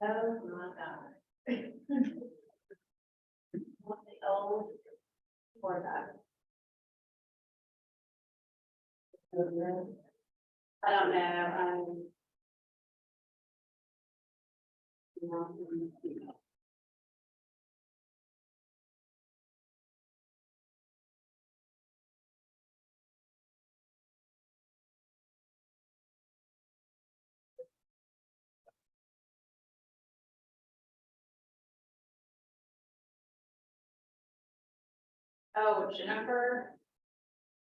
Oh my God. What the old for that? I don't know. Oh, Jennifer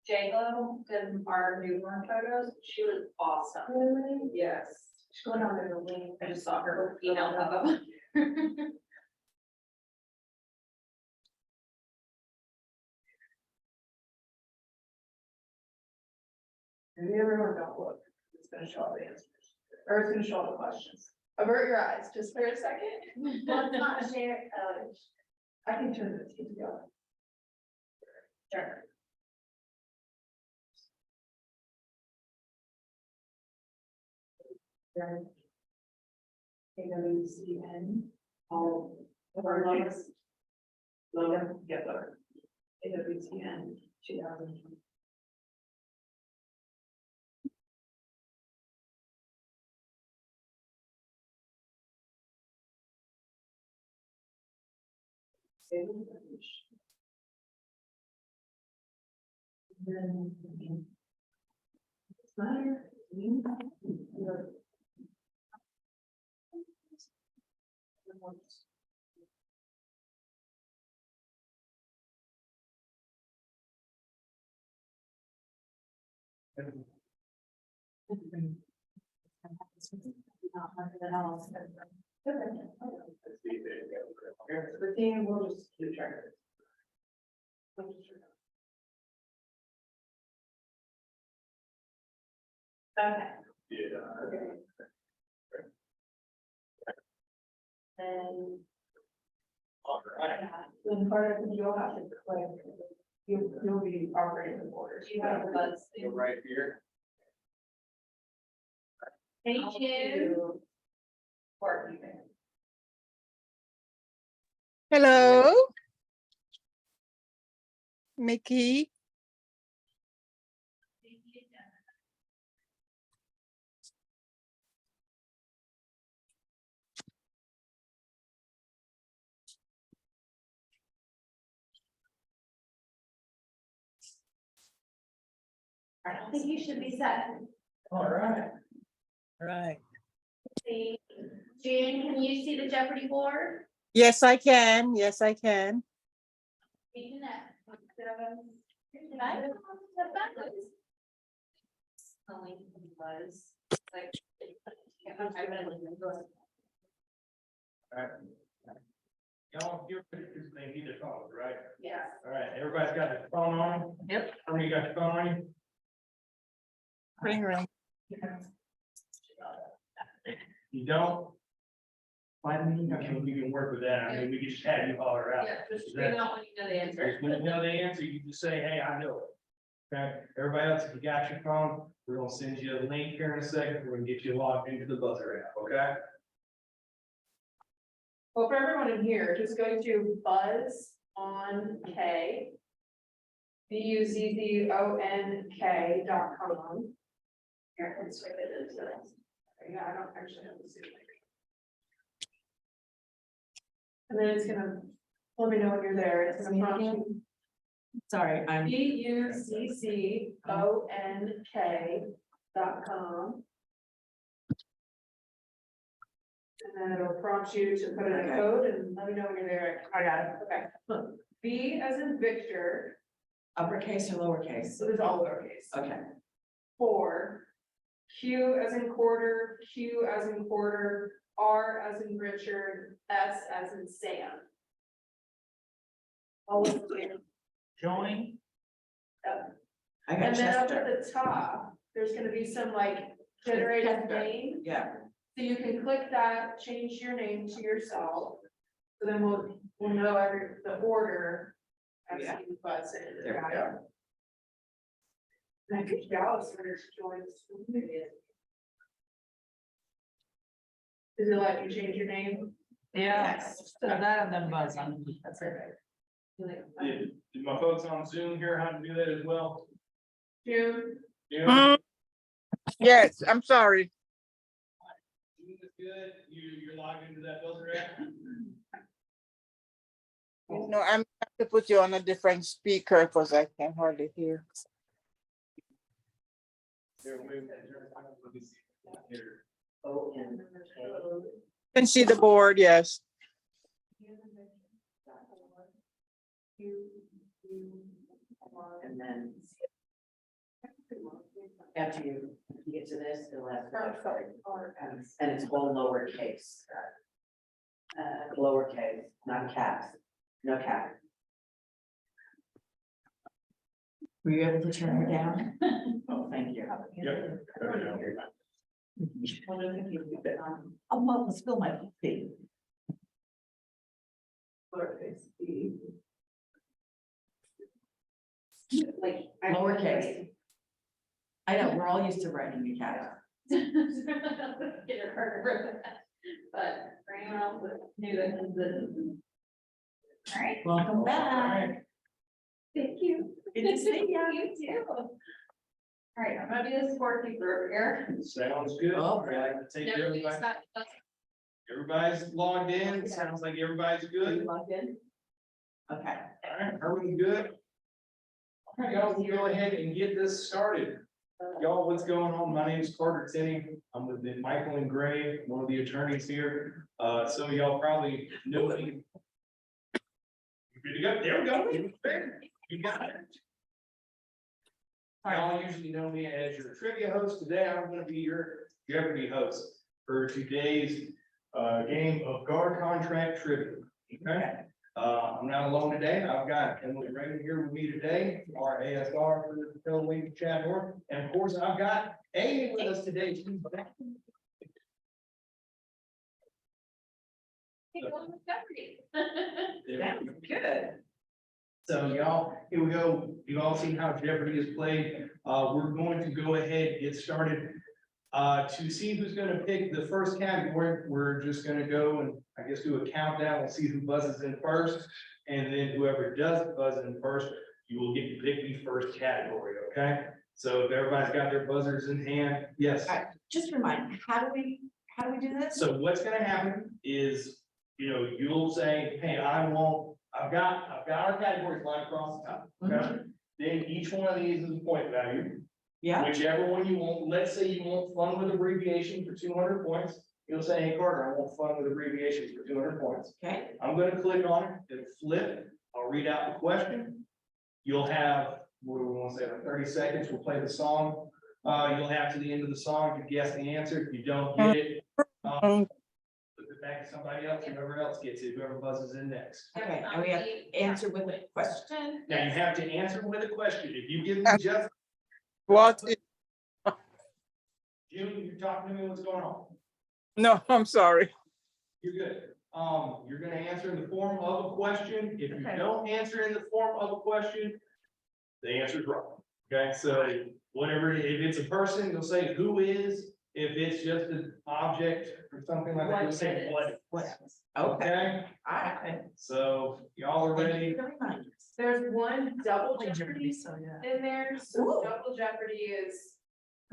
J-Lo did our newborn photos. She was awesome. Really? Yes. She's going on there to link. I just saw her email pop up. Maybe everyone don't look. It's gonna show all the answers. Or it's gonna show all the questions. Avert your eyes just for a second. Let's not share. I can turn this to go. Sure. AWCN, all of our lowest. Logan, get better. AWCN 2020. Then. It's matter. The team will just do trackers. Okay. Yeah. Okay. And. All right. Then part of it, you'll have to click, you'll be operating the borders. Do you have the buzz? Go right here. Thank you. Or you can. Hello, Mickey. I think you should be set. All right. Right. See, June, can you see the Jeopardy board? Yes, I can. Yes, I can. You can. Did I? The buzz. Only was like. All right. Y'all, your pictures, they need to follow, right? Yeah. All right, everybody's got their phone on? Yep. How many got your phone on you? Ring, ring. You don't? Find me, I mean, we can work with that, I mean, we can just have you holler out. Just Is that- out when you know the answer. When you know the answer, you just say, hey, I know it. Okay, everybody else, if you got your phone, we're gonna send you a link here in a second, we're gonna get you logged into the buzzer app, okay? Well, for everyone in here, just go to Buzz on K. BUZZONK.com. Here, let's switch it into this. Yeah, I don't actually have the Zoom link. And then it's gonna, let me know when you're there, it's gonna prompt you. Sorry, I'm, BUZZONK.com. And then it'll prompt you to put in a Okay. code and let me know when you're there. I got it, okay. V as in Victor, uppercase or lowercase? so there's all lowercase. Okay, 4, Q as in quarter, Q as in quarter, R as in Richard, S as in Sam. All of them. Join. I got And then up Chester. at the top, there's gonna be some like generated Chester. name, Yeah, so you can click that, change your name to yourself. So then we'll know the order. As Yeah. you buzz in. There we go. I think Dallas Center's joined. Does it let you change your name? Yeah, Yes. so that and then buzzing, that's it. Did my folks on Zoom hear how to do that as well? June, Yeah. Yes, I'm sorry. Zoom is good. You're logged into that buzzer app? No, I'm have to put you on a different speaker because I can hardly hear. Here, wait, let me see. Here. Can see the board, yes. And then. After you get to this, it'll have. And it's all lowercase. Lowercase, not caps, no cap. Were you able to turn her down? Oh, thank you. Yep. I'm about to spill my coffee. Like. Lowercase. I know, we're all used to writing the cap. Get it harder, but for anyone else that knew that, all right, Welcome back. thank you. Good to see ya. You too. All right, I'm gonna do this scorekeeper over here. Sounds good. Oh. I like to take Everybody's everybody. got- Everybody's logged in. It sounds like everybody's Are good. you logged in? Okay. All right, everyone's good. All right, y'all, we'll go ahead and get this started. Y'all, what's going on? My name is Carter Tenney. I'm with McMichael and Gray, one of the attorneys here. Some of y'all probably know me. You good to go? There we go. You got it. Y'all usually know me as your trivia host. Today, I'm gonna be your Jeopardy host for today's game of guard contract trivia. Okay? I'm not alone today. I've got Emily Reagan here with me today, our ASR for the Philippine Chat North. And of course, I've got Amy with us today. She's back. Hey, welcome to Jeopardy. That's good. So y'all, here we go. You all seen how Jeopardy is played. We're going to go ahead and get started. To see who's gonna pick the first category, we're just gonna go and I guess do a countdown. We'll see who buzzes in first. And then whoever does buzz in first, you will get to pick the first category, okay? So if everybody's got their buzzers in hand, yes. All right, just remind me, how do we do this? So what's gonna happen is, you'll say, hey, I've got our categories lined across the top, okay? Then each one of these is a point value. Yeah, Whichever one you want, let's say you want fun with abbreviation for 200 points. You'll say, hey Carter, I want fun with abbreviations for 200 points. okay, I'm gonna click on it, it'll flip, I'll read out the question. You'll have, what do we want to say, like 30 seconds, we'll play the song. You'll have to the end of the song to guess the answer. If you don't get it, flip it back to somebody else, whoever else gets it, whoever buzzes in next. okay, and we have to answer with a question. Now you have to answer with a question. If you give me just, What? is- June, you're talking to me, what's going on? No, I'm sorry. You're good. You're gonna answer in the form of a question. If you Okay. don't answer in the form of a question, the answer's wrong. Okay, so whatever, if it's a person, you'll say who is. If it's just an object or something like that, you'll say what. Okay, Okay, all right. so y'all are Thank you ready. for reminding us. there's one double Play Jeopardy so yeah. in there, so Ooh. double Jeopardy is.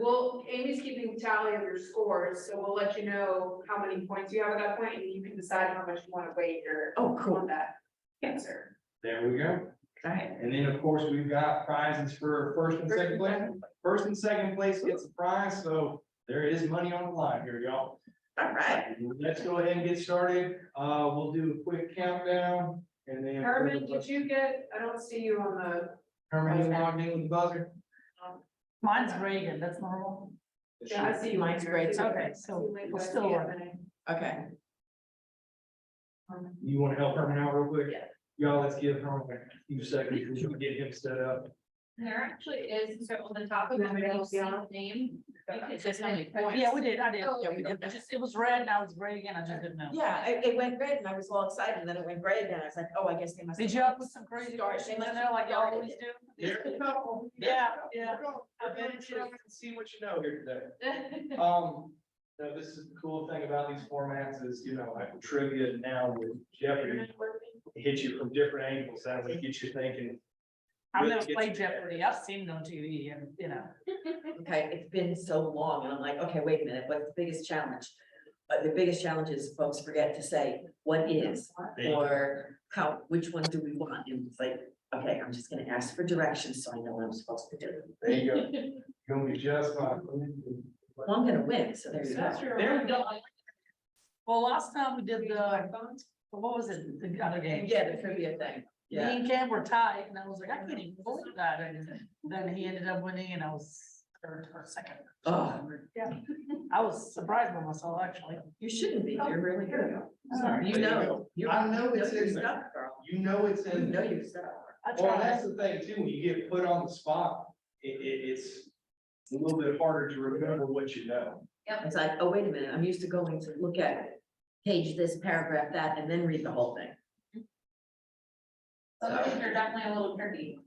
Well, Amy's keeping tally of your scores, so we'll let you know how many points you have at that point, and you can decide how much you want to wager Oh, cool. on that answer. There we go. All right, And then, of course, we've got prizes for first and second place. First and second place gets a prize, so there is money on the line here, y'all. all right. Let's go ahead and get started. We'll do a quick countdown and then. Herman, did you get, I don't see you on the, Herman, you logged in with the buzzer? Mine's Reagan, that's normal. yeah, I see you. Mine's great, too. Okay, so we'll still work. Okay, You wanna help Herman out real quick? Yeah. Y'all, let's give Herman a few seconds to get him set up. There actually is, so on the top of everybody's name. It says how many points. Yeah, we did, I did, yeah, we did, it was red, now it's gray again, I just didn't know. Yeah, it went red and I was all excited, and then it went gray again. I was like, oh, I guess they must. Did you put some crazy Sorry, questions they in must there like y'all have always started do? There's a couple. Yeah, yeah. I bet it's trying to see what you know here today. No, this is the cool thing about these formats is, you know, like trivia now with Jeopardy, it hits you from different angles, that would get you thinking. I've really never gets played you- Jeopardy, I've seen it on TV and, you know. Okay, it's been so long, and I'm like, okay, wait a minute, what's the biggest challenge? The biggest challenge is folks forget to say, what is, or how, which one do we want? And it's like, okay, I'm just gonna ask for directions so I know what I'm supposed to do. There you go. You're gonna be just fine. Well, I'm gonna win, so there you go. There we go. Well, last time we did the, what was it, the other game? Yeah, the trivia thing, Me yeah. and Cam were tied, and I was like, I can't even believe that, and then he ended up winning, and I was third or second. Oh. Yeah, I was surprised by myself, actually. You shouldn't be, you're really good. Sorry. You know, I know it's your in there. stuff, girl. You know it's You in know there. your stuff. I Well, tried. that's the thing too, when you get put on the spot, it's a little bit harder to remember what you know. It's like, oh, wait a minute, I'm used to going to look at page this, paragraph that, and then read the whole thing. Some things are definitely a little tricky.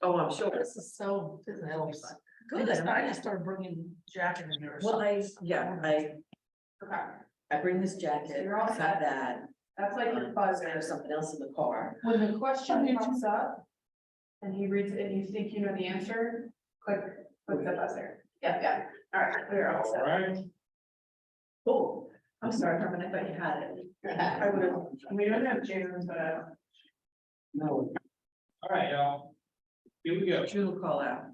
Oh, I'm sure. This is so, this helps. Good. I just started bringing jacket in there. Well, I Okay, bring this jacket, So you're all got set. that, that's like your buzzer. there's something else in the car. When the question pops up and he reads it and you think you know the answer, click the buzzer. Yeah, all right, we're all All set. right. Oh, I'm sorry, Herman, I thought you had it. I would have, we don't have June, but. No. All right, y'all. Here we go. June will call out.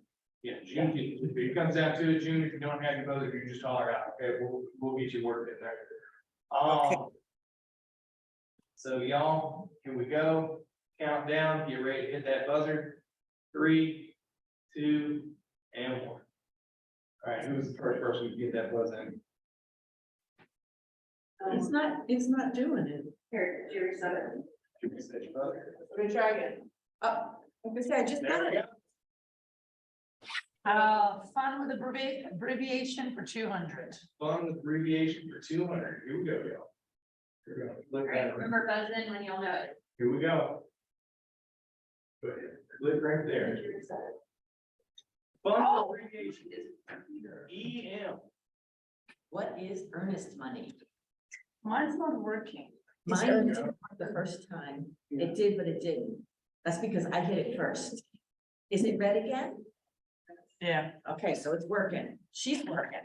Yeah, June, if it comes down to it, June, if you don't have your buzzer, you just holler out, okay, we'll get you worked in there. So y'all, here we go, count down, get ready to hit that buzzer, 3, 2, and 1. All right, who was the first person to get that buzz in? It's not doing it. Here, did you reset it? Should we set your buzzer? Let me try again. Oh, like I said, I just There got we it. go. Fun with abbreviation for 200. Fun with abbreviation for 200, here we go, y'all. Here we go. All Look right, at it. remember buzzing when you'll know it. Here we go. Go ahead. Look right there. Fun Oh. abbreviation is EM. What is earnest money? Mine's not working. Mine did the first time. It did, but it didn't. That's because I hit it first. Is it red again? Yeah. Okay, so it's working. She's working.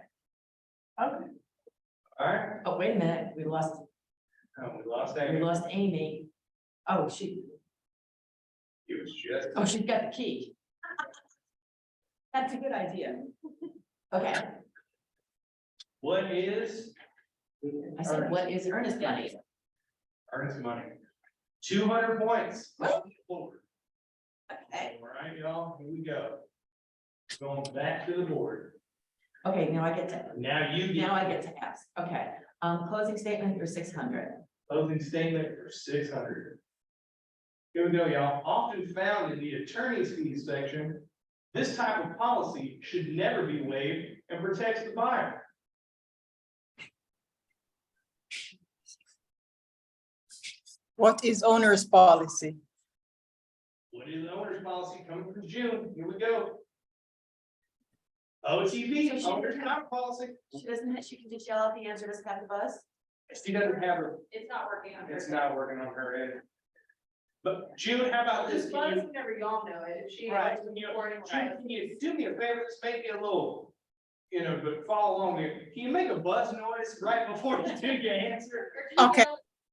Okay. All right, Oh, wait a minute, we lost we lost that. Amy. Oh, she, It was just. oh, she's got the key. That's a good idea. Okay, What is I said, what is earnest money? earnest money? 200 points. What? Forward. Okay, All right, y'all, here we go. Going back to the board. okay, now I get to ask. Okay, closing statement for 600. Closing statement for 600. Here we go, y'all. Often found in the attorney's fees section, this type of policy should never be waived and protects the buyer. What is owner's policy? What is the owner's policy coming from June? Here we go. OTP, So owner's power policy. She can just yell out the answer, doesn't have the buzz? She doesn't have her, It's not working on her. it's not working on her end. But June, how about this? This Can buzz, you- whenever y'all know it, if she. Right, was you know, recording June, live. can you do me a favor, this may be a little, you know, but follow along here. Can you make a buzz noise right before you do your answer? Okay.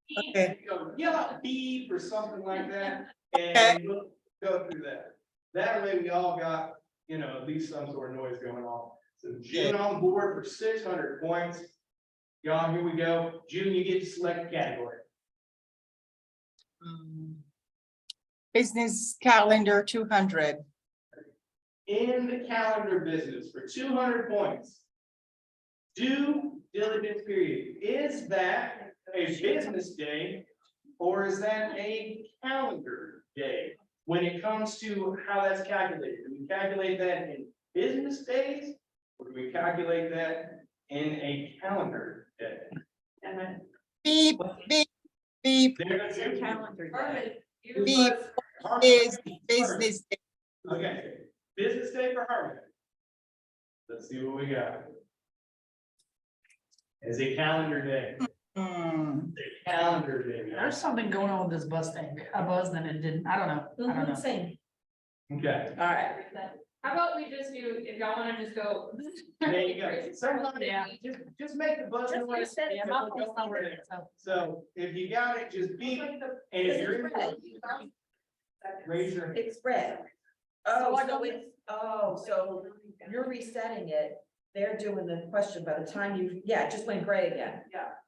Beep. Okay. You go, yell out beep or something like that, and we'll go through that. That way we all got, you know, at least some sort of noise going on. So June on board for 600 points. Y'all, here we go. June, you get to select a category. Business calendar 200. In the calendar business for 200 points. Due diligence period, is that a business day or is that a calendar day? when it comes to how that's calculated, do we calculate that in business days? Or do we calculate that in a calendar day? And then. Beep, beep, beep There's It's a calendar day. Harmon, you Beep. was, is business. day. Okay, business day for Harmon. Let's see what we got. It's a calendar day. Hmm. It's a calendar day. There's something going on with this bus thing, a buzz and it didn't, I don't know, I don't know. Same. Okay, All right. how about we just do, if y'all wanna just go. there you go. Somebody, Yeah. just make the buzzer. Just noise. reset it. Yeah, my phone's not working, so. So if you got it, just beep, and if you're in, raise your hand. It's red. Oh, so it's, so you're resetting it. They're doing the question by the time you, yeah, it just went gray again.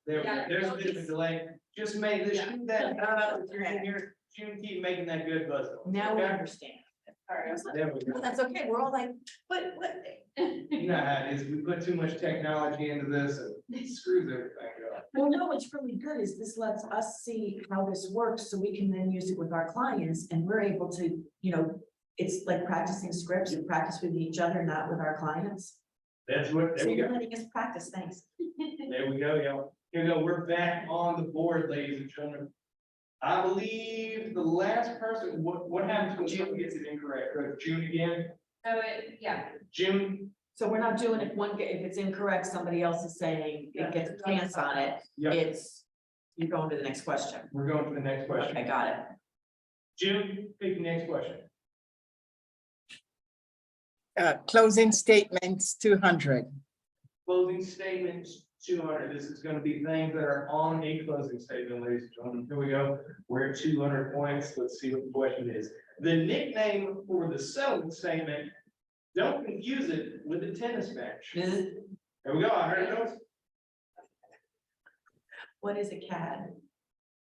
There, Yeah, there's a bit of a delay. Just make this, shoot that, if you're in here, shoot, keep making that good buzz. Now we Okay? understand. There we go. Well, that's okay. We're all like, what? You know how it is, we put too much technology into this, and it screws everything up. Well, no, what's really good is this lets us see how this works, so we can then use it with our clients, and we're able to, you know, it's like practicing scripts and practice with each other, not with our clients. That's what, there So we you're go, letting us practice, thanks. there we go, y'all. Here we go, we're back on the board, ladies and gentlemen. I believe the last person, what happens when June gets it incorrect, right? June again, So it, yeah, June, So we're not doing if if it's incorrect, somebody else is saying it gets a chance on it, yeah, it's, you're going to the next question. we're going to the next question. Okay, got it. June, pick the next question. Closing statements, 200. Closing statements, 200. This is gonna be things that are on a closing statement, ladies and gentlemen. Here we go. We're at 200 points. Let's see what the question is. The nickname for the settlement statement, don't confuse it with the tennis bench. There we go. I heard those. What is a CAD?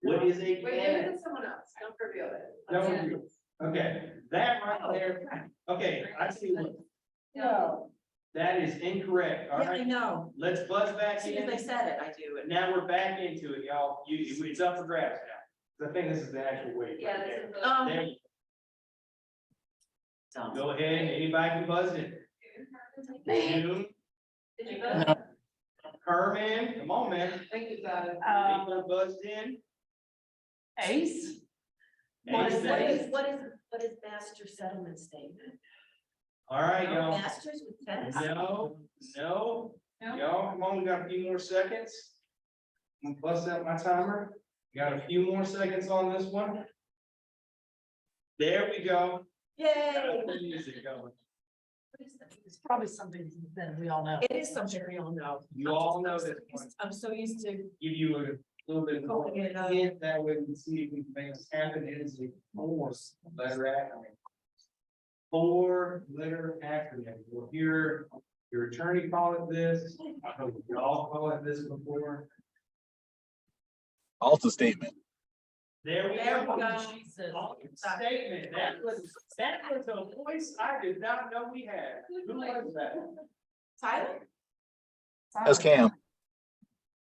What is a wait, give can? it to someone else, don't reveal it. Don't review. Okay, that right there. Okay, I see what, No. that is incorrect. All Yeah, I right, know. let's buzz back As soon as in. they said it, I do it. Now we're back into it, y'all. It's up for grabs now. I think this is the actual way. Yeah, this is. There you go. Go ahead, anybody can buzz in. June, Did you vote? Herman, come on, man. I think you got it. Anyone buzzed in? Ace, What is, Ace, what is master settlement statement? all right, No y'all. Masters with tennis? No, No? y'all, come on, we got a few more seconds. I'm gonna bust out my timer. Got a few more seconds on this one. There we go. Yay! Got the music going. it's probably something that we all know. It is something we all know. You all know this one. I'm so used to Give you a little bit more. Calling it, hint, that way we can see if we can make this happen. It is a four-letter acronym. Four-letter acronym. We'll hear your attorney call it this. I hope you all call it this before. Also statement. There we There we go. go. Jesus. Statement. That was a voice I did not know we had. Who was that? Tyler? That's Cam.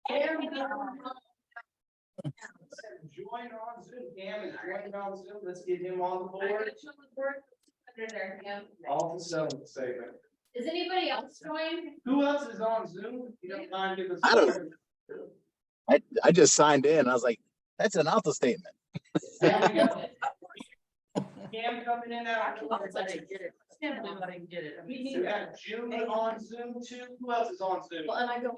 Cam. Join on Zoom. Cam is joining on Zoom. Let's get him on the board. Under there, yeah. All the settlement statement. Is anybody else joined? Who else is on Zoom? If you don't mind giving us. I don't- I just signed in. I was like, that's an auto statement. There we go. Cam coming in out. I didn't get it. I can't believe I didn't get it. I mean, We got June on Zoom too. Who else is on Zoom? well, and I go.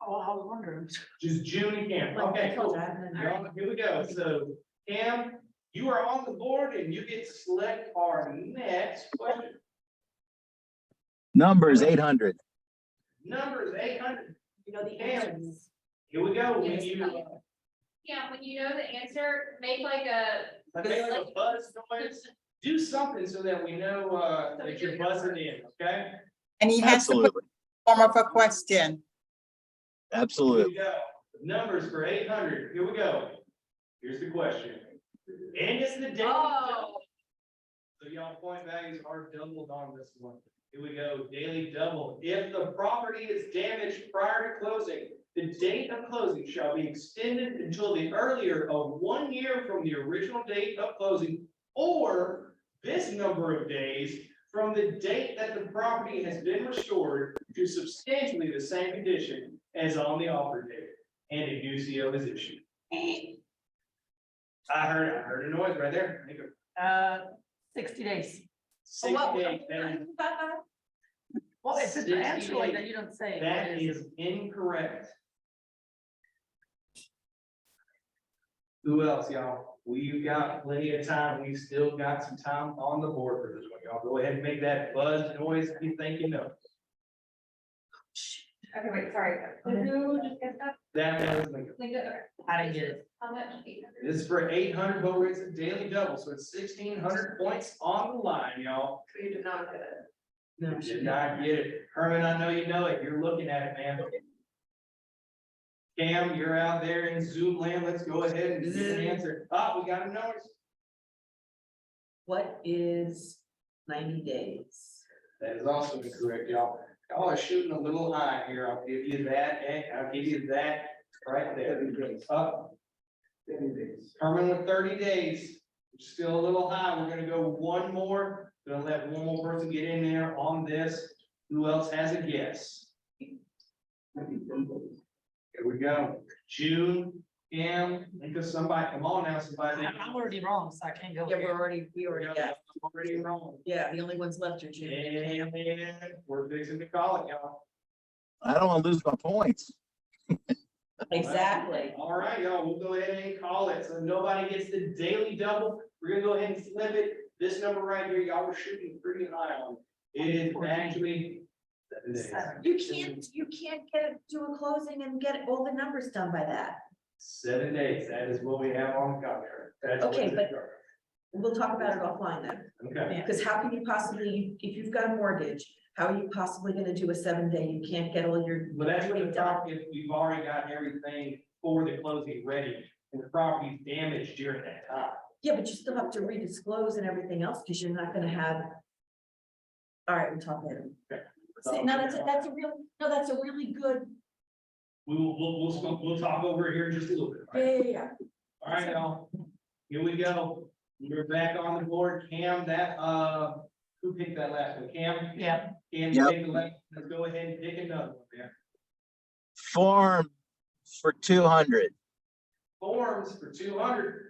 Oh, I was wondering. Just June and Cam. Okay, cool. Y'all, here we go. So Cam, you are on the board and you get to select our next question. Numbers 800. Numbers 800. You know the Cam, answers. here we go. When Yes. you, Yeah, when you know the answer, make like a. make a buzz noise, do something so that we know, that you're buzzing in, okay? And he has to put Absolutely. form of a question. Here Absolutely. we go. Numbers for 800. Here we go. Here's the question. And it's the daily. Oh. So y'all point values are doubled on this one. Here we go, daily double. If the property is damaged prior to closing, the date of closing shall be extended until the earlier of 1 year from the original date of closing, or this number of days from the date that the property has been restored to substantially the same condition as on the offer date, and a new CO is issued. I heard a noise right there. Make a 60 days. 60 days. That is- Well, it's an 60 actually days. that you don't say. That is incorrect. Who else, y'all? We've got plenty of time. We've still got some time on the board for this one. Y'all go ahead and make that buzz noise if you think you know. Okay, wait, sorry. Who just gets that? That was Lincoln. I didn't get it. How much? This is for 800, but it's a daily double, so it's 1,600 points on the line, y'all. You did not get it. No, You did not get it. Herman, I know you know it. You're looking at it, man. Cam, you're out there in Zoom land. Let's go ahead and get an answer. Oh, we got a notice. What is 90 days? That is also incorrect, y'all. Y'all are shooting a little high here. I'll give you that, and I'll give you that right there. Up. Herman with 30 days, which is still a little high. We're gonna go one more. Gonna let one more person get in there on this. Who else has a guess? Here we go. June, Cam, think of somebody. Come on now, somebody. I'm already wrong, so I can't go Yeah, here. we already got, I'm already wrong. yeah, the only ones left are June. And we're fixing to call it, y'all. I don't want to lose my points. Exactly. All right, y'all, we'll go ahead and call it. So nobody gets the daily double. We're gonna go ahead and flip it. This number right here, y'all were shooting pretty high on. It is actually 7 days. You can't do a closing and get all the numbers done by that. 7 days. That is what we have on the contract. That's what Okay, it's but- for. We'll talk about it offline then. Okay, Because how can you possibly, if you've got a mortgage, how are you possibly gonna do a 7-day? You can't get all your. but that's what the talk, if we've already got everything for the closing ready and the property's damaged during that time. Yeah, but you still have to redisclose and everything else, because you're not gonna have. All right, we'll talk later. See, no, that's a really good, We'll talk over it here in just a little bit. all right? yeah. All right, y'all, here we go. We're back on the board. Cam, who picked that last one? Cam? Yeah, Cam, Yep. you take the last, let's go ahead and pick another one, man. Form for 200. Forms for 200.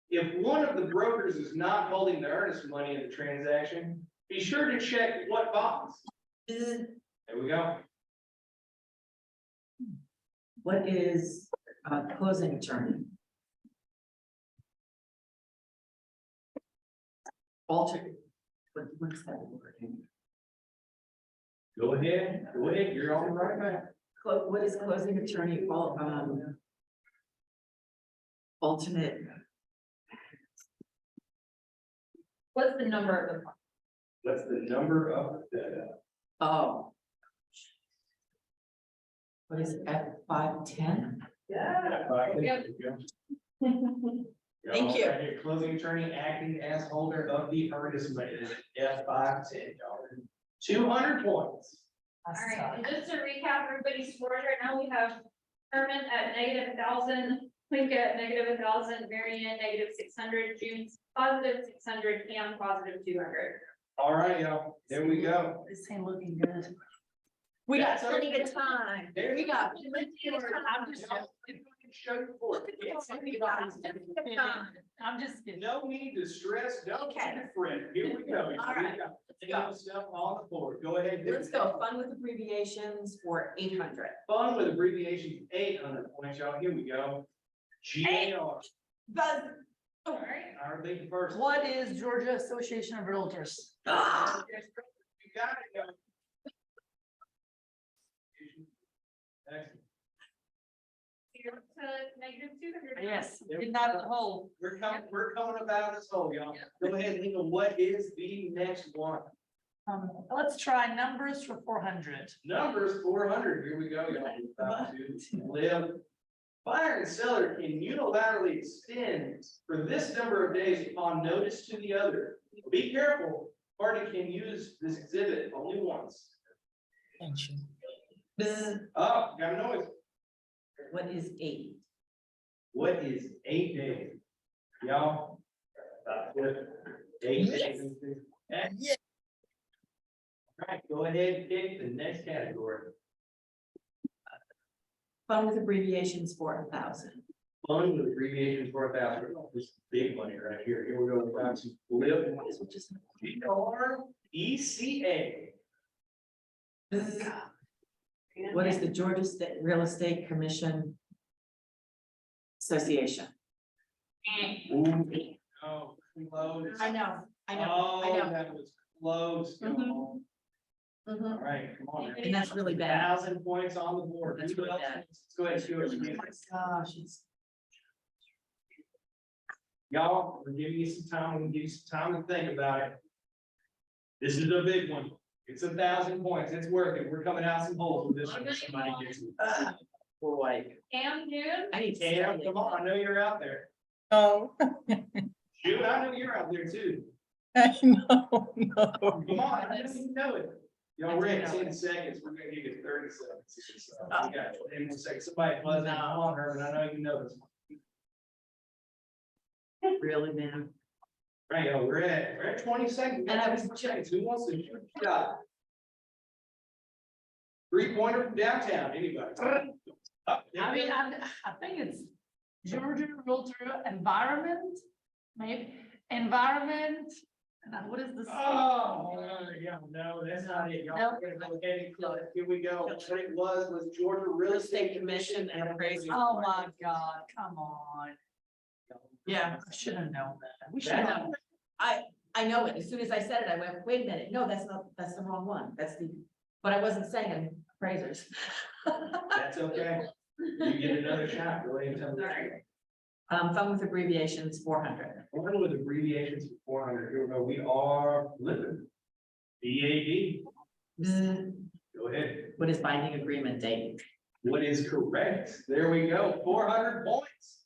If one of the brokers is not holding the earnest money in the transaction, be sure to check what box. There we go. What is closing attorney? Alter. What's that word? Go ahead, you're on the right track. What is closing attorney, alternate? What's the number of the? What's the number of the, Oh. What is it, F510? Thank you. Closing attorney acting as holder of the earnest money, F510, y'all. 200 points. All right, and just to recap everybody's scores right now, we have Herman at -1,000, Linka at -1,000, Marion -600, June's +600, Cam +200. All right, y'all, there we go. this ain't looking good. We got That's plenty okay. of time. There We you got go. plenty of I'm just, time. Show you for it. I'm just kidding. No need to stress, no Okay. need to fret. Here we go. All right. We got stuff on the board. Go ahead. Let's go, fun with abbreviations for 800. Fun with abbreviations, 800 points, y'all. Here we go. GAR. Buzz. All right. Our big first. What is Georgia Association of Realtors? Ah, You got it, y'all. Excellent. You're up to -200. Yes, did not the whole. We're coming up out of this hole, y'all. Go ahead, Lena. What is the next one? Let's try numbers for 400. Numbers 400. Here we go, y'all. We're about to live. Buyer and seller can unilaterally extend for this number of days upon notice to the other. Be careful, party can use this exhibit only once. Oh, got a noise. What is 8? What is 8 days? Y'all? 8 days. Yeah. All right, go ahead and pick the next category. Fun with abbreviations for 1,000. Fun with abbreviations for 1,000. This big money right here. Here we go. We're about to flip. GRECA. What is the Georgia State Real Estate Commission Association? Ooh, oh, close. I know, Oh, that was close. y'all. Mhm. All right, come on. And that's really bad. 1,000 points on the board. That's really bad. Let's go ahead and see what you do. Gosh, it's. Y'all, we're giving you some time, we're gonna give you some time to think about it. This is a big one. It's 1,000 points. It's worth it. We're coming out some holes with this one. Somebody gets it. Boy. Cam, June, I need to. Cam, study come on, I know you're out there. No, June, I know you're out there too. I know, no. Come on, I know you know it. Y'all, we're at 10 seconds. We're gonna give you 30 seconds. We got 10 more seconds. Somebody buzzing on her, and I know you know this one. Really, man? Right, y'all, we're at 20 seconds. And I was- 20 seconds. Who wants to shoot a shot? 3-pointer from downtown, anybody? Up, I mean, I think it's Georgia Realtor Environment, maybe, Environment, and what is this? Oh, yeah, no, that's not it. Y'all, Nope. we're gonna go ahead and kill it. Here we go. What it was Georgia Real Estate Commission and appraisal. Oh my God, come on. Yeah, I should have known that. We should Yeah. have. I know it. As soon as I said it, I went, wait a minute, no, that's the wrong one. That's the, but I wasn't saying appraisers. That's okay. You get another shot. Go ahead and tell me. Fun with abbreviations, 400. One with abbreviations for 400. Here we go. We are living. BAD. Go ahead. What is binding agreement date? What is correct? There we go. 400 points.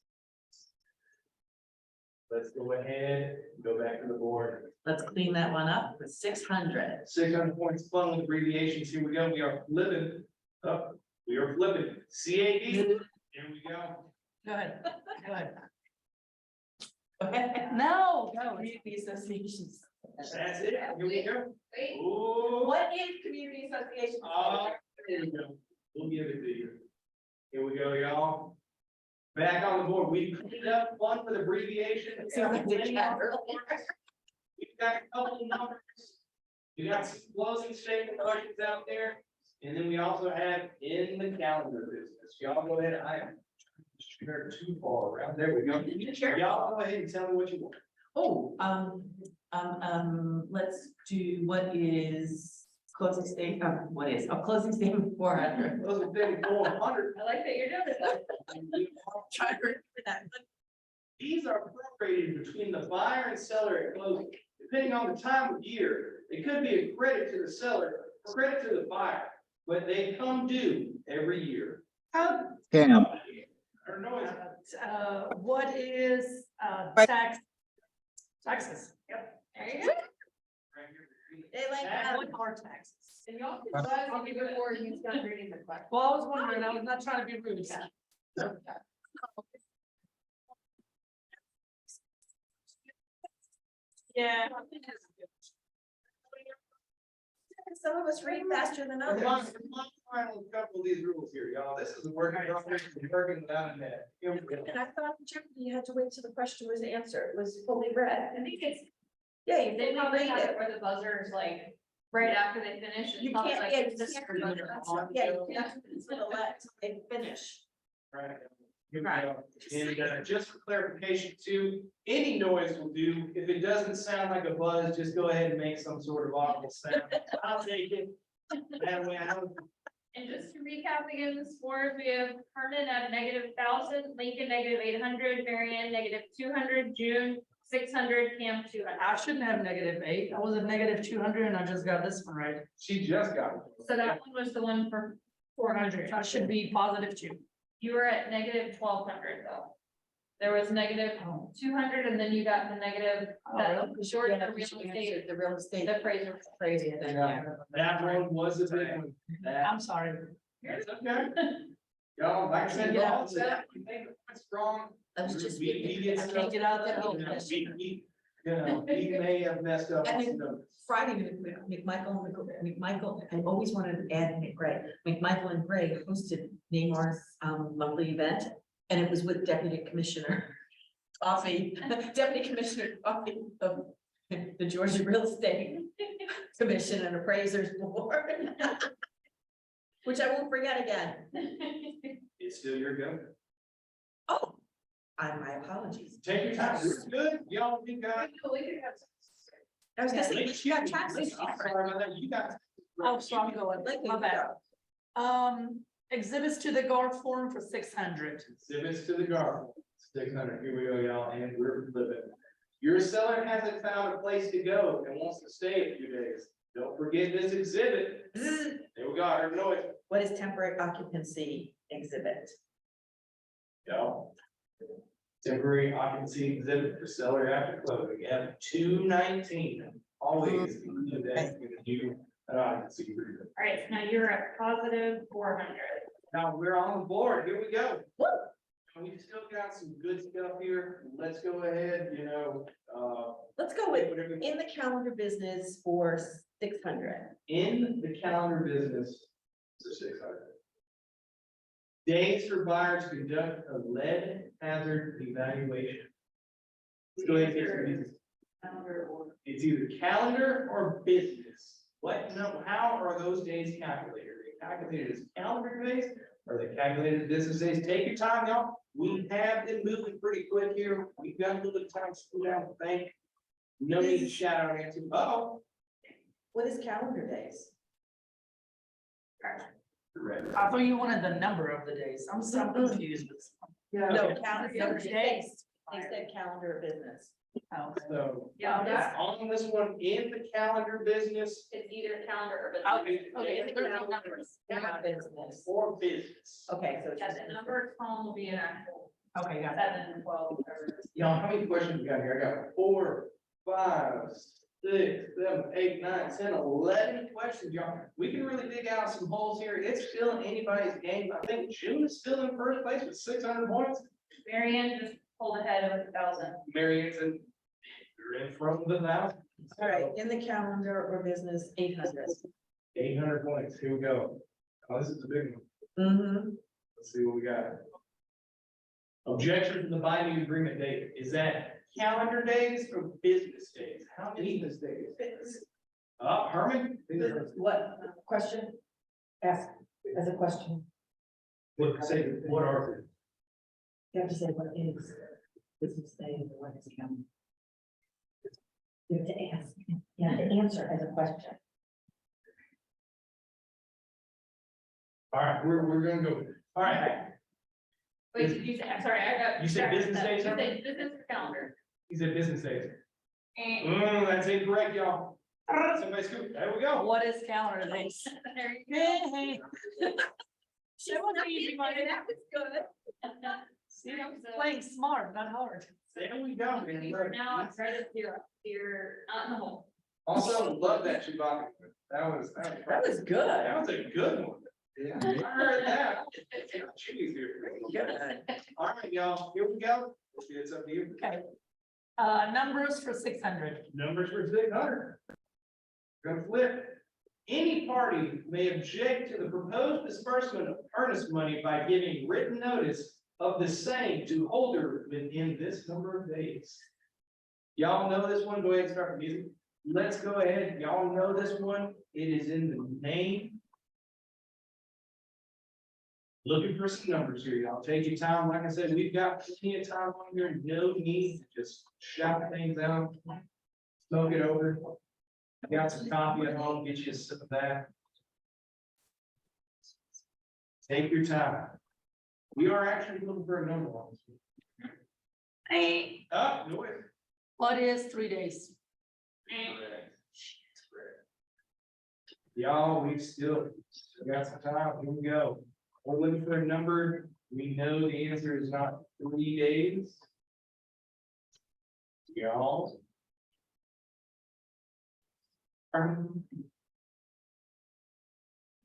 Let's go ahead, and go back to the board. Let's clean that one up with 600. 600 points, fun with abbreviations. Here we go. We are flipping. Up. We are flipping. CAD. Here we go. Go ahead, go ahead. Okay. No, Community associations. That's it. Here we go. wait, Ooh. What is community association? There we go. We'll give it to you. Here we go, y'all. Back on the board. We cleaned up one with abbreviations. So I did that earlier. We've got a couple of numbers. We got some closing statement questions out there. And then we also have in the calendar business. Y'all go ahead. I am too far around. There we go. Y'all go ahead and tell me what you want. Oh, let's do what is closing statement, closing statement 400. Those are 400. I like that you're doing it. Try to remember that. These are prorated between the buyer and seller at closing. Depending on the time of year, it could be a credit to the seller, or credit to the buyer, but they come due every year. Cam, Or no, it's what is, taxes? Yep. There you go. right here. They like That- What are taxes? And y'all can buzz me before he's done reading the question. Well, I was wondering, I was not trying to be rude. Yeah. Some of us read faster than We're others. trying to couple of these rules here, y'all. This is working, working without a net. Here we go. And I thought Jeopardy, you had to wait till the question was answered, was fully read. I think it's, Yeah, you they didn't probably read have it. it where the buzzer is like, right after they finish. it's You probably can't, like, yeah, it's you just can't for read buzzer. it. Yeah, you can't, it's gonna let it finish. Right. Here we go. And just for clarification too, any noise will do. If it doesn't sound like a buzz, just go ahead and make some sort of audible sound. I'll take it. That way I don't. And just to recap again, the scores, we have Hernan at -1,000, Lincoln -800, Marianne -200, June 600, Cam 200. I shouldn't have -8. I was at -200 and I just got this one right. She just got it. So that one was the one for 400. I should be +2. You were at -1,200 though. There was -200 and then you got the negative, that Georgia real estate, The real estate. the appraiser. Crazy. Then, Yeah. That one was a big one. That I'm sorry. That's okay. Y'all, like I said, Yeah. all set, we think it's strong. I was just. We get I stuff. can't get out that You hole. know, we may have messed up. I on mean, some. Friday, McMichael, I always wanted to add McGray. McMichael and Gray hosted Neymar's monthly event, and it was with Deputy Commissioner Coffey, Deputy Commissioner Coffey of the Georgia Real Estate Commission and Appraisers Board. Which I won't forget again. It's still your go. Oh, my apologies. Take your time, it's good, y'all, you got. I was gonna say, Let's you got shoot. taxes. I'm sorry about that, you got. Oh, so I'm going, Like, my bad. Exhibits to the Gar Forum for 600. Exhibits to the guard, 600, here we go, y'all, and we're flipping. Your seller hasn't found a place to go and wants to stay a few days. Don't forget this exhibit. There we go, I heard noise. What is temporary occupancy exhibit? Yo. Temporary occupancy exhibit for seller after closing, yeah, 219, always include that when you an occupancy agreement. All right, so now you're at positive 400. Now, we're on the board, here we go. And we still got some good stuff here, let's go ahead, Let's go with in the calendar business for 600. in the calendar business, so 600. Days for buyers to conduct a lead hazard evaluation. Let's go ahead and get some of these. It's either calendar or business. What, no, how are those days calculated? Are they calculated as calendar days? Are they calculated as business days? Take your time, y'all. We have been moving pretty quick here. We've got a little bit of time to slow down and think. No need to shout out answer. Uh-oh. What is calendar days? I thought you wanted the number of the days. I'm so confused with. No, calendar Calendar days. They said calendar of business. Oh, So, Yeah, that's, on this one, in the calendar business. it's either calendar or business. Okay, there's no numbers. Not business. Or business. Okay, so it's Yes, just. the number column will be an actual Okay, got it. 7 and 12. whatever. Y'all, how many questions we got here? I got 4, 5, 6, 7, 8, 9, 10, 11 questions, y'all. We can really dig out some holes here. It's still in anybody's game. I think June is still in first place with 600 points. Marianne just pulled ahead of 1,000. Marion's in, you're in front of the now. All right, in the calendar or business, 800. 800 points. Here we go. Oh, this is a big one. Mm-hmm. Let's see what we got. Objection to the binding agreement date. Is that calendar days or business days? How many business days? Herman? What, question? Ask as a question. What are You have to say what is business day and what is calendar. You have to ask, you have to answer as a question. All right, we're gonna go. All right, Wait, did you say, I'm sorry, I got. You said business days, You Herman? said business or calendar. he said business days. And That's incorrect, y'all. Somebody scoop, there we go. What is calendar days? there you go. Hey, hey. That was easy, money. That was good. See, I'm playing smart, not hard. There we go, man. You are now at credit 0. You're not in the hole. Also, love that Chewbacca. That was good. that was a good one. Yeah. I heard that. Cheese here. All right, y'all, here we go. It's up to you. Okay. Numbers for 600. Numbers for 600. Gonna flip. Any party may object to the proposed disbursement of earnest money by giving written notice of the same to holder within this number of days. Y'all know this one, go ahead and start the music. Let's go ahead, y'all know this one, it is in the name. Looking for some numbers here, y'all, take your time, like I said, we've got plenty of time on here, no need to just shout things out. Smoke it over. Got some coffee at home, get you a sip of that. Take your time. We are actually looking for a number on this one. Hey, No way. what is 3 days? Y'all, we still got some time. Here we go. We're looking for a number. We know the answer is not 3 days. Y'all.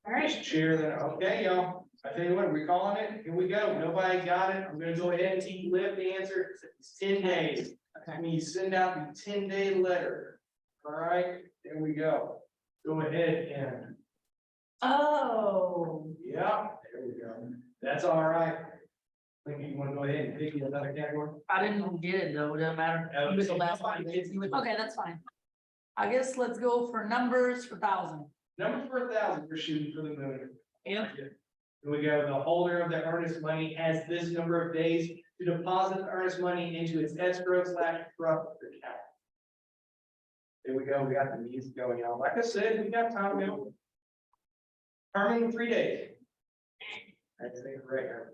All right. Share that, okay, y'all, I tell you what, we calling it, here we go, nobody got it, I'm gonna go ahead and teach Liv the answer, it's 10 days. I mean, you send out the 10-day letter, all right, there we go, go ahead and, Oh. yeah, there we go, that's all right. Think you wanna go ahead and pick another category? I didn't get it though, it doesn't matter. You was the last one. Okay, that's fine. I guess let's go for numbers for 1,000. Number 4,000, we're shooting for the moon. Yeah. Here we go, the holder of the earnest money has this number of days to deposit the earnest money into its escrow/trust account. There we go, we got the music going on, like I said, we got time, you Term 3 days. That's it, right here.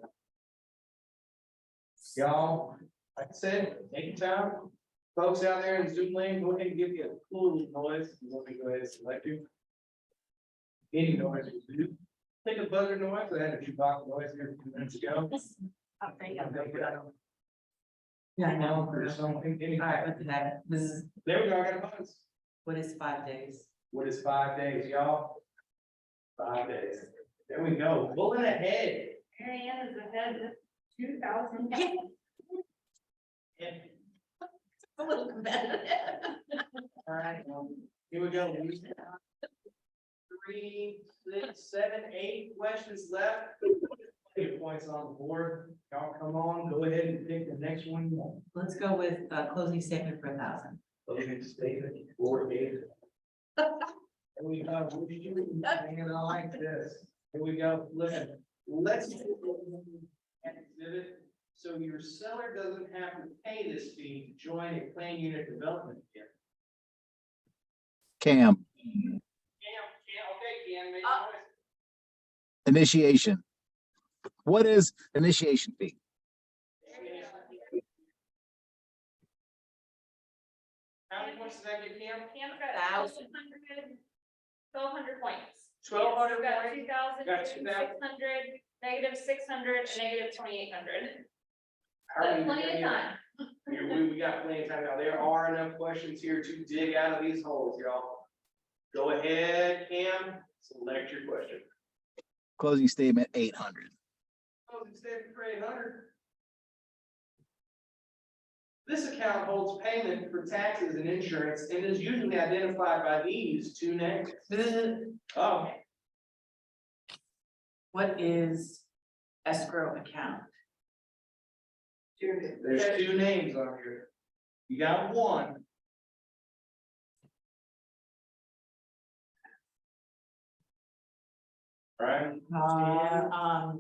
Y'all, like I said, take your time. Folks out there in Zoom land, go ahead and give you a cool noise. Let me go ahead and select you. Any noise will do. Take a buzzer noise. I had a Chewbacca noise here a few minutes ago. I think I'm Yeah, I know. Or something. Any- All right, what the heck? This is, There we go. I got a buzz. what is 5 days? What is 5 days, y'all? 5 days. There we go. Pulling ahead. Mary Ann is ahead 2,000. And A little competitive. all right, here we go. 3, 6, 7, 8 questions left. 8 points on the board. Y'all come on, go ahead and pick the next one. Let's go with closing statement for 1,000. Closing statement, 4 days. Here we go. Hanging on like this. Here we go. Listen, let's do an exhibit. So your seller doesn't have to pay this fee to join a plan unit development here. Cam, Okay, Cam, make noise. initiation. What is initiation fee? How many points does that get, Cam? Cam's got 1,200 points. 1,200 We've got points? 2,000, Got 2,000. -600, and -2,800. How are But you plenty gonna of get- time. We got plenty of time now. There are enough questions here to dig out of these holes, y'all. Go ahead, Cam, select your question. Closing statement 800. Closing statement for 800. This account holds payment for taxes and insurance and is usually identified by these 2 names. Oh, What is escrow account? there's 2 names on here. You got one. Right, Uh,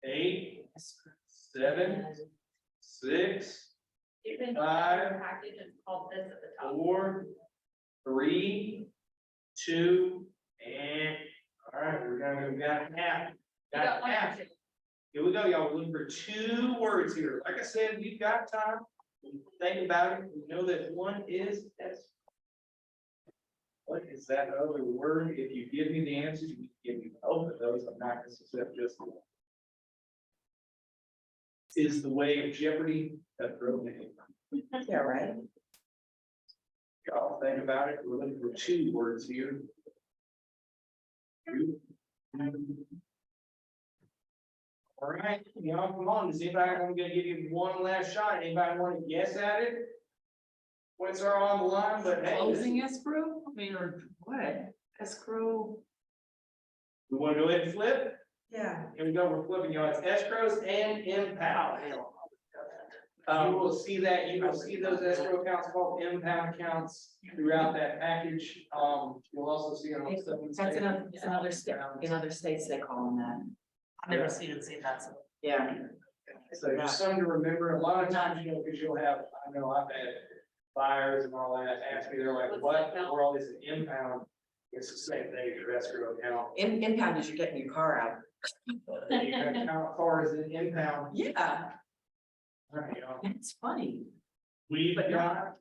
8, 7, 6, You can 5, package it's called this at the top. 4, 3, 2, and, all right, we got half. You got one Half. or two. Here we go, y'all. We're looking for 2 words here. Like I said, we've got time. Think about it. We know that one is S. What is that other word? If you give me the answers, we can give you both of those. I'm not going to accept just one. Is the way of Jeopardy a throw name? yeah, right? Y'all think about it. We're looking for 2 words here. 2. All right, y'all, come on. Does anybody, I'm gonna give you one last shot. Anybody want to guess at it? Points are on the line, but hey, Closing escrow, I mean, or what? Escrow, we want to go ahead and flip. Yeah. Here we go. We're flipping, y'all. It's escrows and impound. You will see that, you will see those escrow accounts called impound accounts throughout that package. You'll also see it on. That's another state, in other states they call them that. I've never seen it say that, so. Yeah. So just something to remember, a lot of times, you know, because you'll have, I know I've had buyers and all that, ask me, they're like, what, we're all this impound? It's the same thing, your escrow account. Impound is you're getting your car out. You can count cars in impound. Yeah, Right, y'all. it's funny. We've But got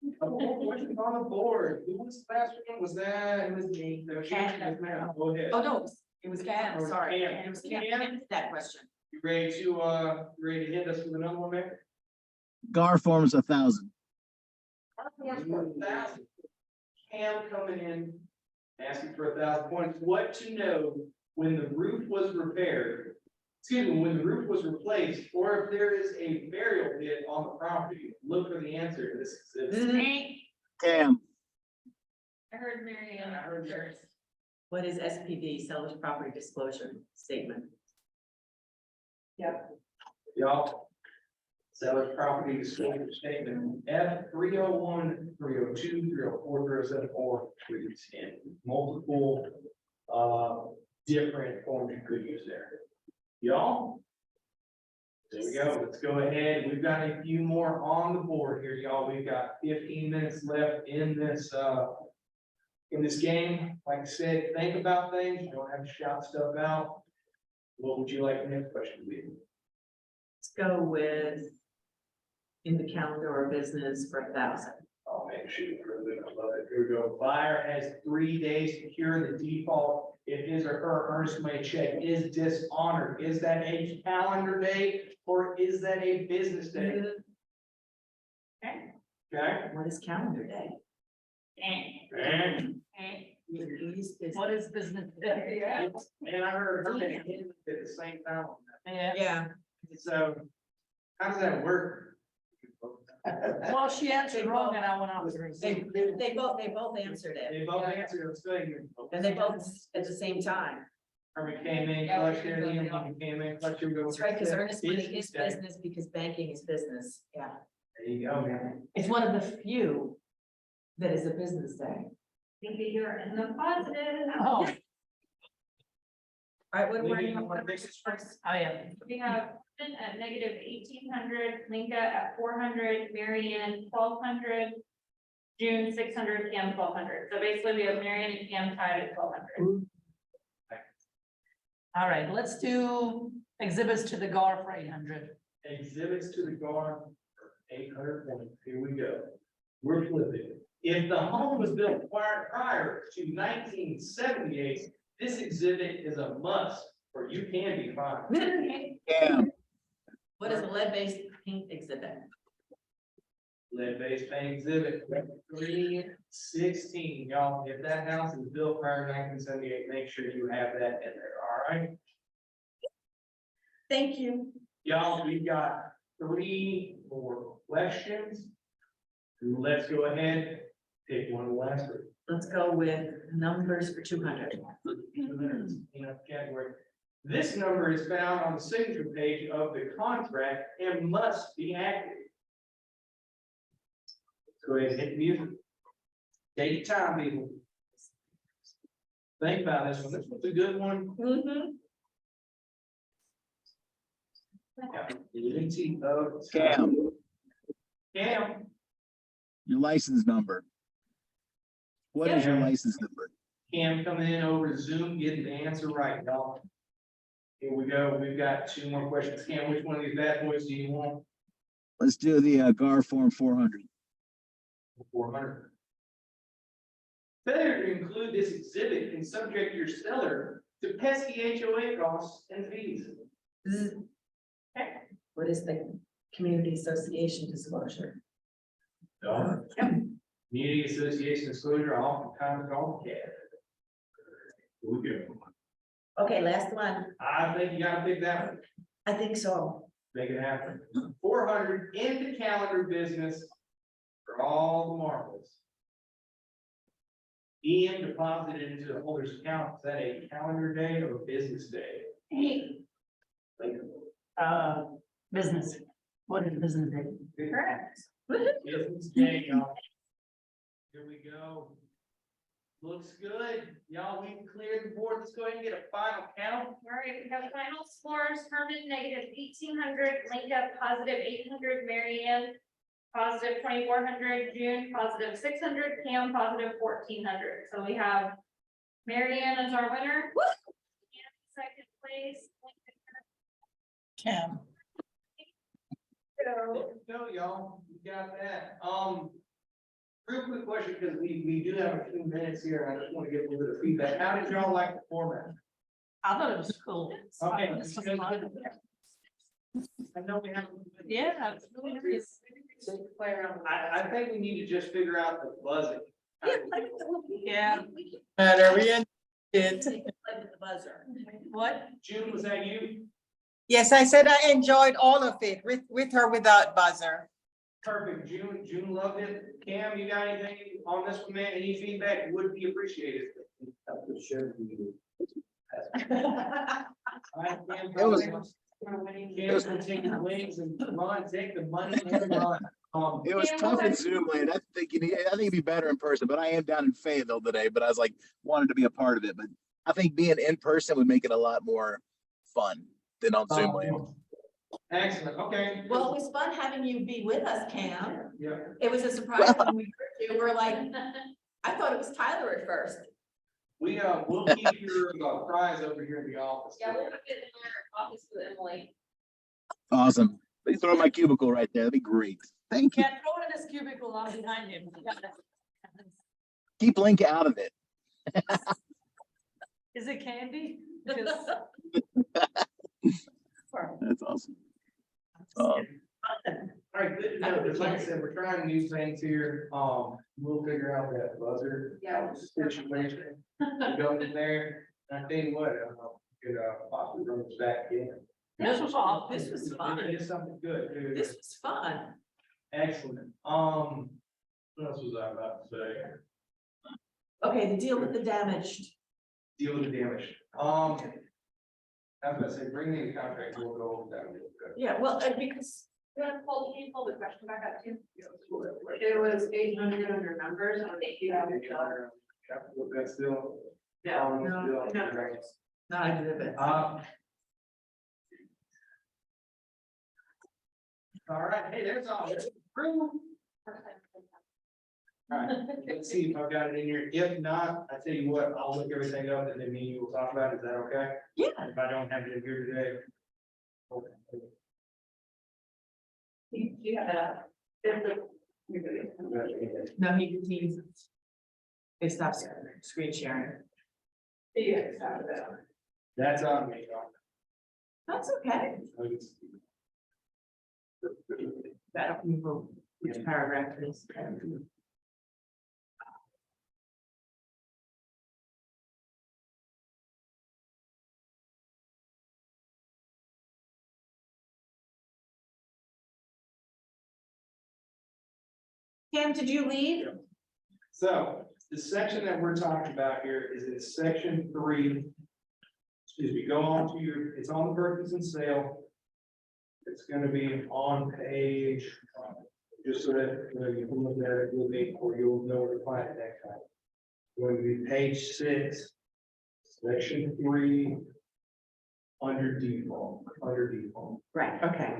a couple questions on the board. Who was the last one? Was that? It was me. That was you? Yes, ma'am. Go ahead. Oh, no, it was Cam, Or sorry. Cam. It was Cam, Cam? Cam did that question. You ready to hit us with another one, man? GAR forms 1,000. Cam coming in Asking for 1,000 points. What to know when the roof was repaired? Excuse me, when the roof was replaced, or if there is a burial pit on the property. Look for the answer to this. Cam, I heard Mary Ann. I heard yours. What is SPD, seller's property disclosure statement? Y'all. Seller's property disclosure statement, F 301, 302, 304, 374, 310. Multiple, different forms you could use there. Y'all? There we go. Let's go ahead. We've got a few more on the board here, y'all. We've got 15 minutes left in this game. Like I said, think about things. You don't have to shout stuff out. What would you like the next question to be? Let's go with in the calendar or business for 1,000. I'll make sure for the, I love it. Here we go. Buyer has 3 days to cure the default. If his or her earnest money check is dishonored, is that a calendar day or is that a business day? Okay. What is calendar day? And What is business? Yeah. I heard her name at the same time. Yeah. So how does that work? Well, she answered wrong and I went off. They both answered it, They both answered the thing. and they both at the same time. Herman came in, collected, Liam came in, collected. That's right, because earnest money is business, because banking is business, yeah. There you go, man. It's one of the few. That is a business day. Think that you're in the positive. Oh, All right, what Maybe do you want to numbers take this first? I am. We have Kristen at negative 1,800, Linka at 400, Mary Ann 1,200, June 600, Cam 1,200. So basically we have Mary Ann and Cam tied at 1,200. All right, let's do exhibits to the GAR for 800. Exhibits to the guard, 800 points. Here we go. We're flipping. If the home was built prior to 1978, this exhibit is a must, or you can be fined. Cam, What is a lead-based paint exhibit? Lead-based paint exhibit, 316, y'all. If that house is built prior to 1978, make sure you have that in there, all right? Thank you. Y'all, we've got 3 more questions. Let's go ahead, take one of the last 3. Let's go with numbers for 200. Category. This number is found on the signature page of the contract and must be accurate. Let's go ahead and hit the music. Take your time, people. Think about this one. This one's a good one. Cam, Cam, your license number. What is your Yeah. license number? Cam coming in over Zoom, getting the answer right, y'all. Here we go. We've got 2 more questions. Cam, which one of these bad boys do you want? Let's do the GAR form 400. 400. Failure to include this exhibit can subject your seller to pesky HOA costs and fees. What is the community association disclosure? Community association disclosure, oftentimes called CAD. Here we go. Okay, last one. I think you gotta pick that one, I think so. make it happen. 400 in the calendar business for all the marbles. EM deposited into the holder's account, is that a calendar day or a business day? Like, Business. What is business day? Correct. business day, y'all. Here we go. Looks good. Y'all, we cleared the board. Let's go ahead and get a final count. All right, we have final scores, Herman negative 1,800, Linka positive 800, Mary Ann positive 2,400, June positive 600, Cam positive 1,400. So we have Mary Ann as our winner. And second place. Cam. There we go, y'all. We got that. Real quick question, because we do have a few minutes here. I just want to get a little bit of feedback. How did y'all like the format? I thought it was cool. Okay. This was fun. I know we have. Yeah, it's really nice. I think we need to just figure out the buzzing. Yeah. Matter, we end it. Play with the buzzer. What? June, was that you? Yes, I said I enjoyed all of it with or without buzzer. Perfect, June loved it. Cam, you got anything on this one, man? Any feedback would be appreciated. Alright, Cam, It was- Cam's gonna take the wings and run, take the money and run. It was tough in Zoom land. I think it'd be better in person, but I am down in Fayetteville today, but I was like, wanted to be a part of it, but I think being in person would make it a lot more fun than on Zoom land. Excellent, okay. Well, it was fun having you be with us, Cam. Yeah. It was a surprise when we heard you. We're like, I thought it was Tyler at first. We'll keep your prize over here in the office. Yeah, we'll get in our office with Emily. Awesome. Please throw my cubicle right there. That'd be great. Thank you. Yeah, throw it in his cubicle, I'm behind him. Keep Link out of it. Is it candy? Because- That's awesome. All right, good to know, because like I said, we're trying new things here, we'll figure out that buzzer. Yeah. Situation, go in there, and I tell you what, could possibly run this back in. This was off. This was fun. It's something good, dude. This was fun. Excellent, what else was I about to say? Okay, the deal with the damaged. Deal with the damage, I was gonna say, bring me the contract, we'll go over that. Yeah, well, because You want to pull, can you pull the question back up too? It was 800 under numbers on the. That's still. No, still- no, I did it. All right, hey, there's all. Alright, let's see if I've got it in here. If not, I tell you what, I'll look everything up and then me and you will talk about it. Is that okay? Yeah. If I don't have it in here today. You have No, he's. They stopped screen sharing. That's on me. That's okay. I don't remember which paragraph it is. Cam, did you leave? So the section that we're talking about here is in section 3. Excuse me, go on to your, it's on the purchase and sale. It's gonna be on page, just so that you can look at it, you'll be, or you'll know where to find it next time. Going to be page 6, section 3. Under default. Right, okay.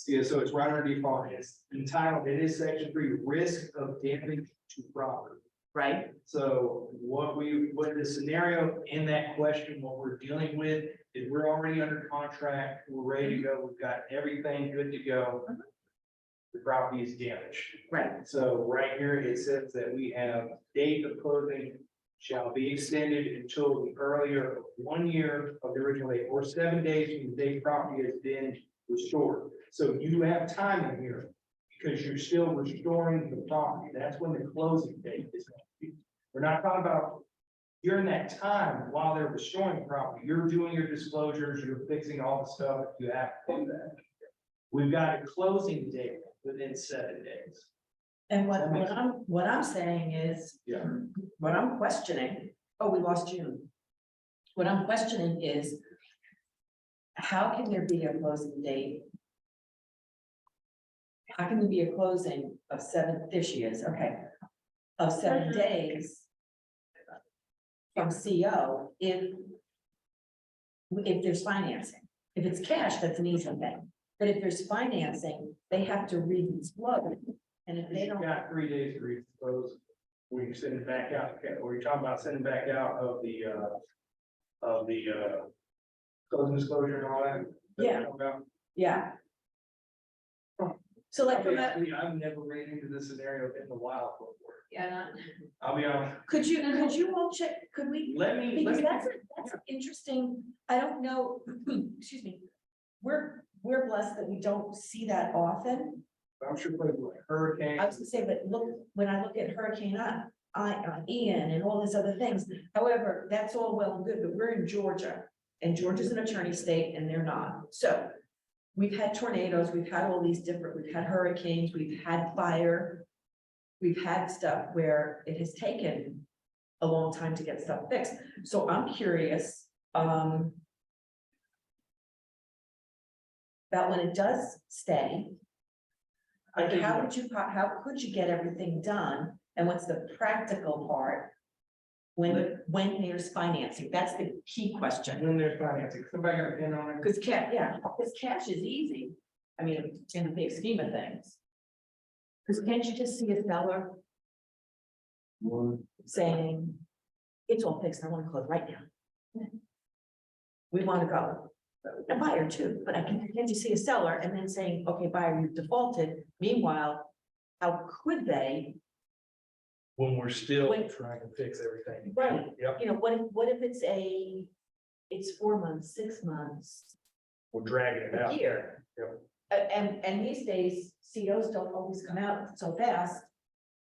Yeah, so it's right under default, it's entitled, it is section 3, risk of damage to property. Right, So what the scenario in that question, what we're dealing with is we're already under contract, we're ready to go, we've got everything good to go. The property is damaged. right. So right here, it says that we have date of closing shall be extended until the earlier of 1 year of the original date, or 7 days from the date property has been restored. So you have time in here because you're still restoring the property. That's when the closing date is. We're not talking about during that time while they're restoring the property, you're doing your disclosures, you're fixing all the stuff, you have to do that. We've got a closing date within 7 days. And what I'm saying is, Yeah. what I'm questioning, oh, we lost June. What I'm questioning is, how can there be a closing date? How can there be a closing of 7, there she is, okay, of 7 days from CO if there's financing? If it's cash, that's an easy thing, but if there's financing, they have to re-disclose. And if they You've don't, got 3 days to re-disclose, when you send it back out, okay, or you're talking about sending back out of the closing disclosure and all that? Yeah. yeah. So like, from that, I've never ran into this scenario in the wild before. Yeah. I'll be honest. could you all check, could we, Let me. because that's an interesting, I don't know, excuse me. We're blessed that we don't see that often, I'm sure played like hurricane. I was gonna say, but look, when I look at Hurricane Ian and all these other things, however, that's all well and good, but we're in Georgia. And Georgia's an attorney state and they're not. So we've had tornadoes, we've had all these different, we've had hurricanes, we've had fire. We've had stuff where it has taken a long time to get stuff fixed. So I'm curious, about when it does stay. I Like, think- how could you get everything done? And what's the practical part? When there's financing, that's the key question. When there's financing, somebody got a pin on it. Because cash is easy. I mean, in the big scheme of things. Because can't you just see a seller saying, it's all fixed, I want to close right now. We want to go. A buyer too, but can't you see a seller and then saying, okay, buyer, you've defaulted. Meanwhile, how could they? When we're still When- trying to fix everything. Right. Yep, You know, what if it's 4 months, 6 months, we're dragging it a out. year? Yep. And these days, COs don't always come out so fast.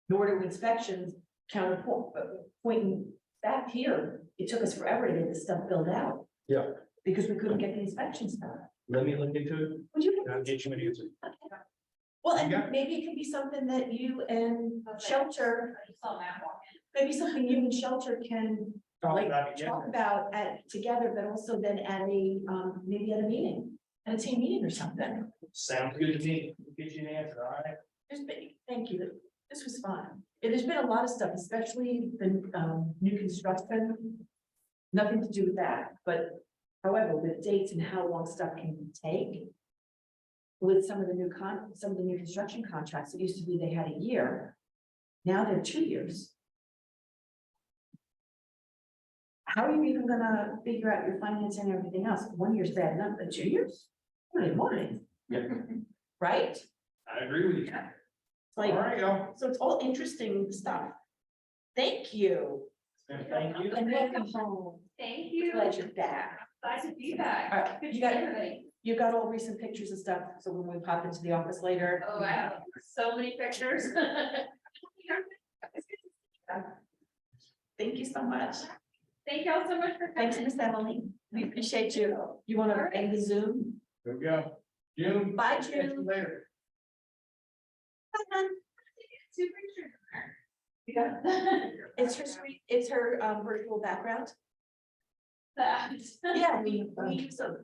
Nor do inspections pointing back here. It took us forever to get this stuff filled out. Yeah. Because we couldn't get the inspections done. Let me look into it, Would you? and I'll get you an answer. Well, Yeah. and maybe it could be something that you and Shelter, I saw Matt walk in. maybe something you and Shelter can Talk like about it, yeah. talk about together, but also then at a, maybe at a meeting, at a team meeting or something. Sounds good to me. We'll get you an answer, all right? Thank you, this was fun. And there's been a lot of stuff, especially the, new construction. Nothing to do with that, but however, with dates and how long stuff can take. With some of the new construction contracts, it used to be they had a year. Now they're 2 years. How are you even gonna figure out your financing and everything else? 1 year's bad enough, but 2 years? What do you want? Yeah. Right? I agree with you. All Like, right, y'all. so it's all interesting stuff. Thank you. And thank you. And welcome home. Thank you. Glad you're back. Glad to be back. All right, Good to you see got, everybody. you got all recent pictures and stuff, so when we pop into the office later. Oh, wow, so many pictures. Thank you so much. Thank y'all so much for Thanks, coming. Miss Emily. We appreciate you. You want to end the Zoom? There we go. June. Bye, catch you June. Later. Bye, hon. Two pictures. It's her screen, it's her virtual background. That. Yeah, we use a